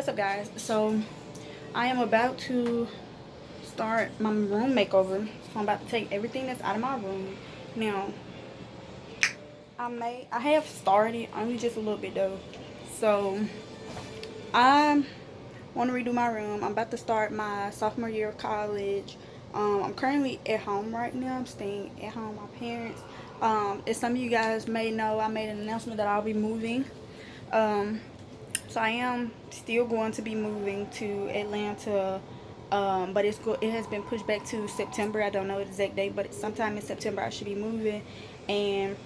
What's up, guys? So I am about to start my room makeover. So I'm about to take everything that's out of my room. Now I have started only just a little bit though. So I want to redo my room. I'm about to start my sophomore year of college. I'm currently at home right now. I'm staying at home with my parents. As some of you guys may know, I made an announcement that I'll be moving. Um, So I am still going to be moving to Atlanta, but it has been pushed back to September. I don't know the exact date, but sometime in September I should be moving. And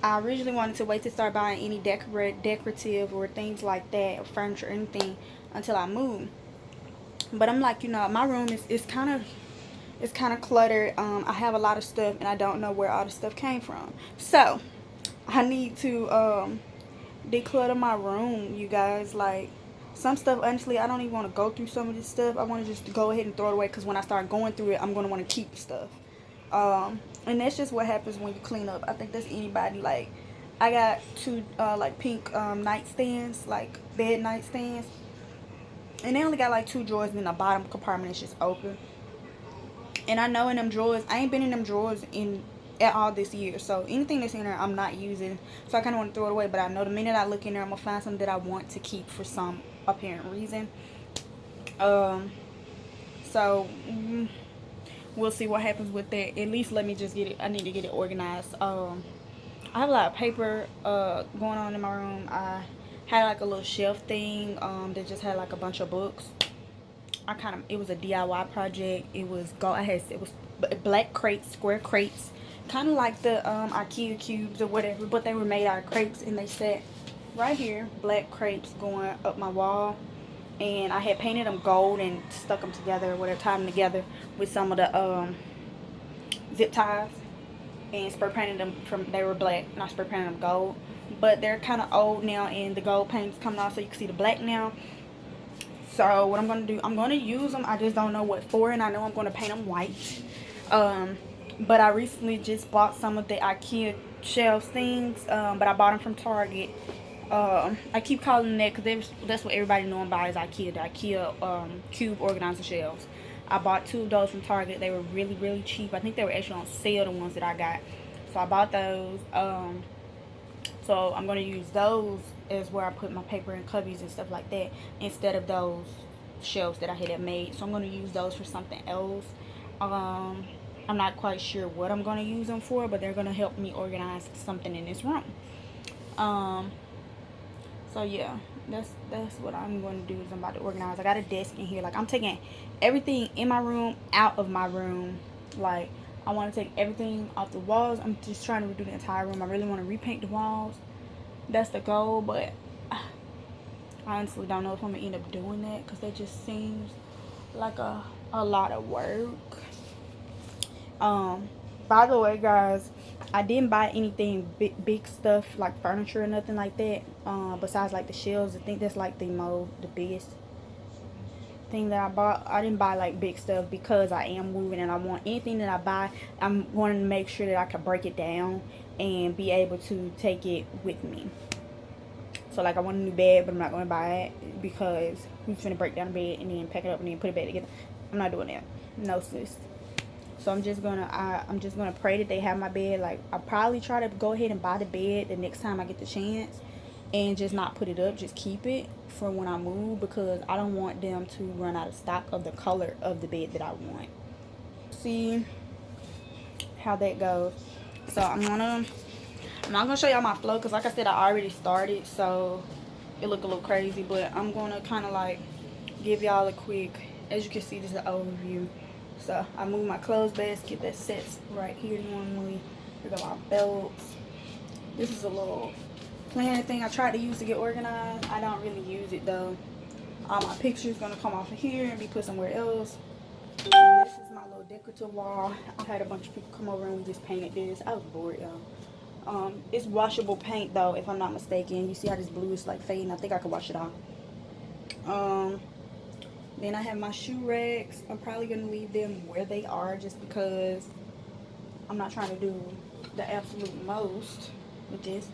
I originally wanted to wait to start buying any decorative or things like that, or furniture or anything, until I move. But I'm like, my room is kind of cluttered. I have a lot of stuff, and I don't know where all the stuff came from. So I need to declutter my room, you guys. Like, some stuff, honestly, I don't even want to go through some of this stuff. I want to just go ahead and throw it away, because when I start going through it, I'm going to want to keep stuff. And that's just what happens when you clean up. I think that's anybody. Like, I got two like pink nightstands, like bed nightstands, and they only got like two drawers, and then the bottom compartment is just open. And I know in them drawers, I ain't been in them drawers in at all this year. So anything that's in there, I'm not using. So I kind of want to throw it away. But I know the minute I look in there, I'm gonna find something that I want to keep for some apparent reason. Um. So we'll see what happens with that. At least let me just get it. I need to get it organized. I have a lot of paper going on in my room. I had like a little shelf thing that just had like a bunch of books. It was a DIY project. It was black crates, square crates, kind of like the IKEA cubes or whatever, but they were made out of crates, and they sat right here, black crates going up my wall. And I had painted them gold and stuck them together, or whatever, tied them together with some of the zip ties, and spray painted them they were black, and I spray painted them gold. But they're kind of old now, and the gold paint's coming off, so you can see the black now. So what I'm going to do, I'm going to use them. I just don't know what for, and I know I'm going to paint them white. But I recently just bought some of the IKEA shelves things, but I bought them from Target. I keep calling them that because that's what everybody knows about is IKEA, the IKEA cube organizer shelves. I bought two of those from Target. They were really, really cheap. I think they were actually on sale, the ones that I got. So I bought those. So I'm going to use those as where I put my paper and cubbies and stuff like that, instead of those shelves that I had made. So I'm going to use those for something else. I'm not quite sure what I'm going to use them for, but they're going to help me organize something in this room. So yeah, that's what I'm going to do, is I'm about to organize. I got a desk in here. Like, I'm taking everything in my room out of my room. Like, I want to take everything off the walls. I'm just trying to redo the entire room. I really want to repaint the walls. That's the goal, but I honestly don't know if I'm going to end up doing that, because that just seems like a lot of work. By the way, guys, I didn't buy anything big stuff like furniture or nothing like that. Besides like the shelves, I think that's like the biggest thing that I bought. I didn't buy like big stuff because I am moving, and I want anything that I buy, I'm wanting to make sure that I can break it down and be able to take it with me. So like, I want a new bed, but I'm not going to buy it because who's going to break down the bed and then pack it up and then put it back together? I'm not doing that. No, sis. So I'm just gonna pray that they have my bed. Like, I'll probably try to go ahead and buy the bed the next time I get the chance, and just not put it up, just keep it for when I move, because I don't want them to run out of stock of the color of the bed that I want. See how that goes. So I'm not gonna show y'all my flow, because like I said, I already started, so it look a little crazy, but I'm gonna kind of like give y'all a quick, as you can see, this is an overview. So I moved my clothes basket that sits right here normally. We got my belts. This is a little planner thing I tried to use to get organized. I don't really use it though. All my pictures gonna come off of here and be put somewhere else. And this is my little decorative wall. I had a bunch of people come over and we just painted this. I was bored, y'all. It's washable paint though, if I'm not mistaken. You see how this blue is like fading? I think I could wash it off. Then I have my shoe racks. I'm probably going to leave them where they are, just because I'm not trying to do the absolute most with this.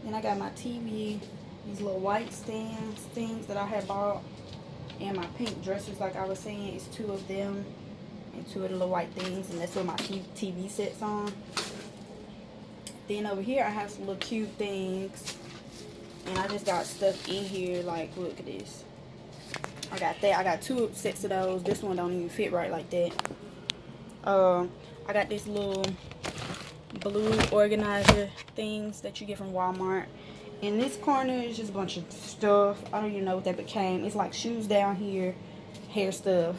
Then I got my TV these little white stands things that I had bought, and my pink dressers, like I was saying, is 2 of them and 2 of the little white things, and that's where my TV sets on. Then over here I have some little cute things, and I just got stuff in here. Like, look at this. I got that. I got 2 sets of those. This one don't even fit right like that. I got this little blue organizer things that you get from Walmart. In this corner is just a bunch of stuff. I don't even know what that became. It's like shoes down here, hair stuff.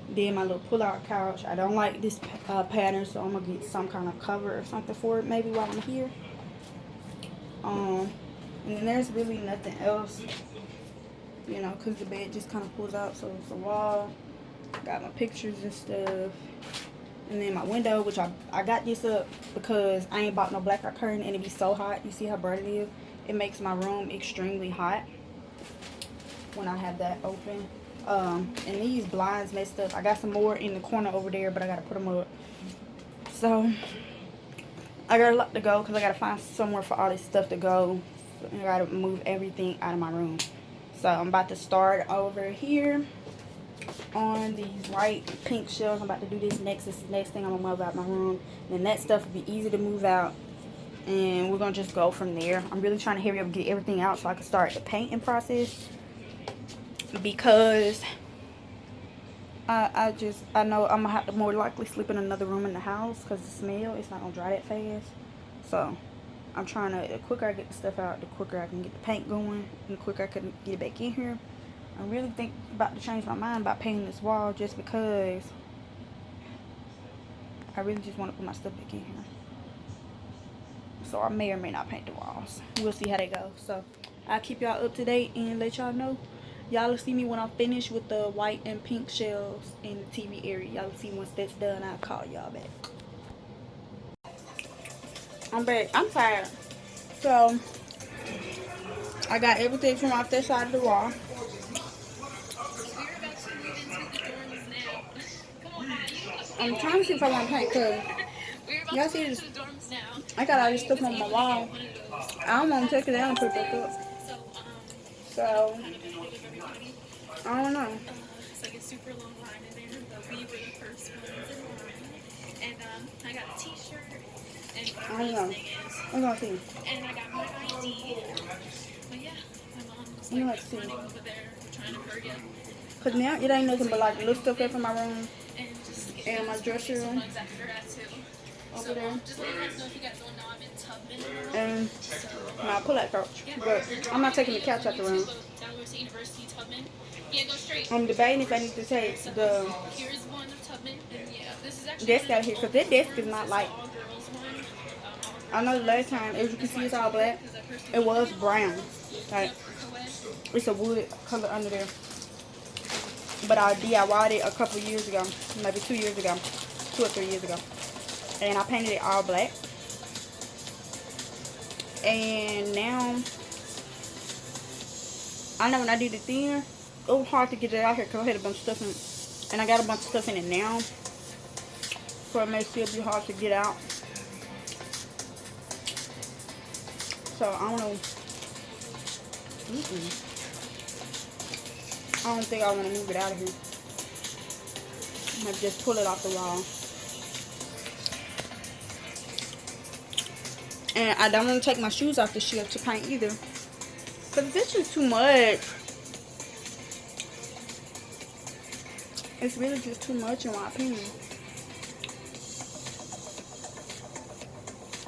Then my little pull-out couch. I don't like this pattern, so I'm gonna get some kind of cover or something for it maybe while I'm here. And then there's really nothing else, you know, because the bed just kind of pulls out, so it's a wall. Got my pictures and stuff. And then my window, which I got this up because I ain't bought no blackout curtain, and it be so hot. You see how bright it is? It makes my room extremely hot when I have that open. And these blinds messed up. I got some more in the corner over there, but I gotta put them up. So I got a lot to go because I gotta find somewhere for all this stuff to go. I gotta move everything out of my room. So I'm about to start over here on these white pink shelves. I'm about to do this next. This is the next thing I'm gonna move out my room. And then that stuff will be easy to move out, and we're gonna just go from there. I'm really trying to hurry up and get everything out so I can start the painting process, because I know I'm gonna have to more likely sleep in another room in the house because the smell, it's not gonna dry that fast. So I'm trying to, the quicker I get the stuff out, the quicker I can get the paint going, and the quicker I can get it back in here. I really think about to change my mind about painting this wall, just because I really just want to put my stuff back in here. So I may or may not paint the walls. We'll see how they go. So I'll keep y'all up to date and let y'all know. Y'all will see me when I'm finished with the white and pink shelves in the TV area. Y'all will see once that's done. I'll call y'all back. I'm back. I'm tired. So I got everything from off that side of the wall. I'm trying to see if I want to paint, because y'all see this. I got all this stuff on my wall. I don't want to take it down and put it back up. So I don't know. It's like a super long line in there, but we were the first ones in line. And I got a t-shirt, and I don't know. I'm gonna see. And I got my ID. But yeah, my mom was like running over there, trying to hurry up. Cause now it ain't nothing but like little stuff left in my room And my dresser room over there. Just let you guys know if you guys don't know, I'm in Tubman. And my pull-out couch, but I'm not taking the couch out the room. University, Tubman. Yeah, go straight. I'm debating if I need to take the Here's one of Tubman, and yeah, this is actually desk out here, because that desk is not like, I know the last time, as you can see, it's all black. It was brown. Like, it's a wood color under there. But I DIY'd it a couple years ago, maybe 2 years ago, 2 or 3 years ago. And I painted it all black. And now, I know when I did it then, it was hard to get it out here because I had a bunch of stuff in it. And I got a bunch of stuff in it now, so it may still be hard to get out. So I don't know. I don't think I want to move it out of here. Maybe just pull it off the wall. And I don't want to take my shoes off the shelf to paint either, because this is too much. It's really just too much in my opinion.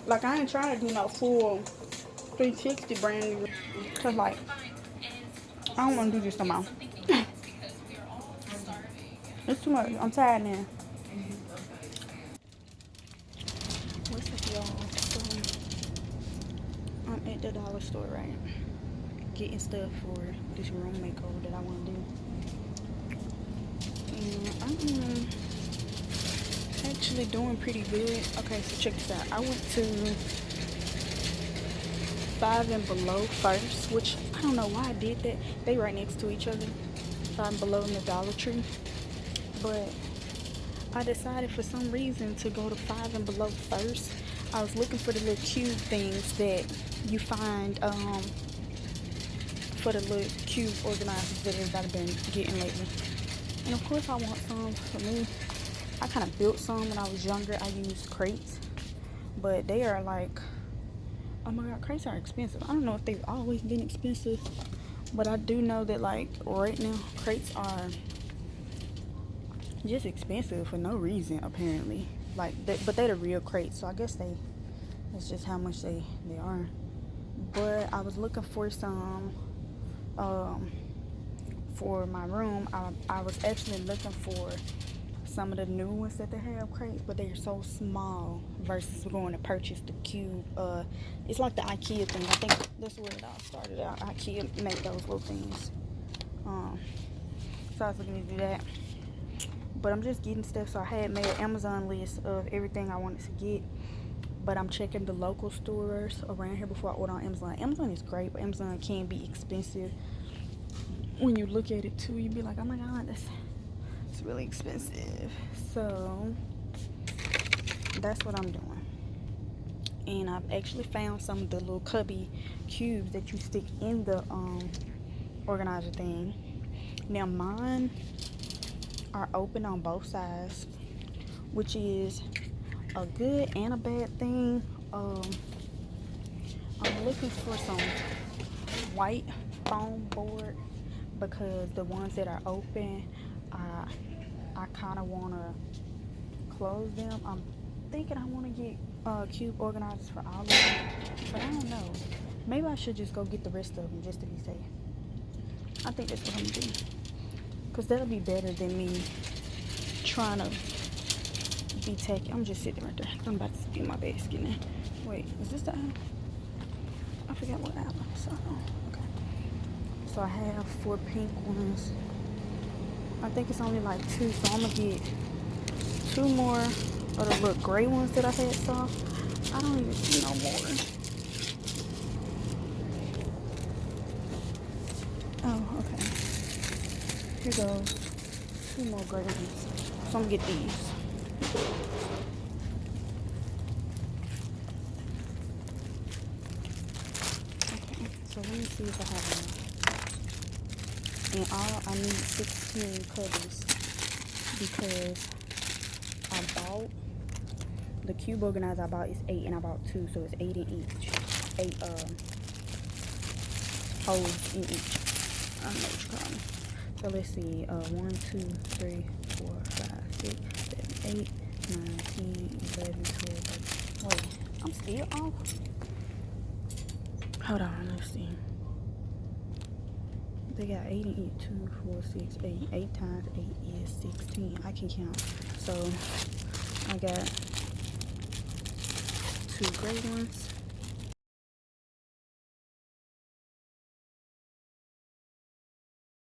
Like, I ain't trying to do no full 360 brand new, because like, I don't want to do this no more. It's too much. I'm tired now. What's up, y'all? So, I'm at the dollar store, right? Getting stuff for this room makeover that I want to do. And I'm actually doing pretty good. Okay, so check this out. I went to Five and Below first, which I don't know why I did that. They right next to each other. Five and Below in the Dollar Tree. But I decided for some reason to go to Five and Below first. I was looking for the little cute things that you find for the little cube organizers that everybody been getting lately. And of course I want some for me. I kind of built some when I was younger. I used crates, but they are like, oh my god, crates are expensive. I don't know if they've always been expensive, but I do know that like right now crates are just expensive for no reason apparently. Like, but they're the real crates, so I guess that's just how much they are. But I was looking for some for my room. I was actually looking for some of the new ones that they have crates, but they're so small versus going to purchase the cube. It's like the IKEA thing. I think that's where it all started out. IKEA make those little things. So I was looking to do that. But I'm just getting stuff. So I had made an Amazon list of everything I wanted to get. But I'm checking the local stores around here before I order on Amazon. Amazon is great, but Amazon can be expensive. When you look at it too, you be like, oh my god, it's really expensive. So that's what I'm doing. And I've actually found some of the little cubby cubes that you stick in the organizer thing. Now mine are open on both sides, which is a good and a bad thing. I'm looking for some white foam board because the ones that are open, I kind of want to close them. I'm thinking I want to get cube organizers for all of them, but I don't know. Maybe I should just go get the rest of them just to be safe. I think that's what I'm gonna do, because that'll be better than me trying to be tacky. I'm just sitting right there. I'm about to do my basket now. Wait, is this the aisle? I forgot what aisle I saw. Okay. So I have 4 pink ones. I think it's only like 2, so I'm gonna get 2 more of the little gray ones that I had saw. I don't even see no more. Oh, okay. Here goes 2 more gray ones. So I'm gonna get these. Okay, so let me see if I have enough. In all, I need 16 covers because I bought the cube organizer. I bought is 8, and I bought 2, so it's 8 in each. 8 holes in each. I don't know what you call them. So let's see. 1, 2, 3, 4, 5, 6, 7, 8, 9, 10, 11, 12, 13. Wait, I'm still off. Hold on, let's see. They got 8 in each. 2, 4, 6, 8. 8 times 8 is 16. I can count. So I got 2 gray ones.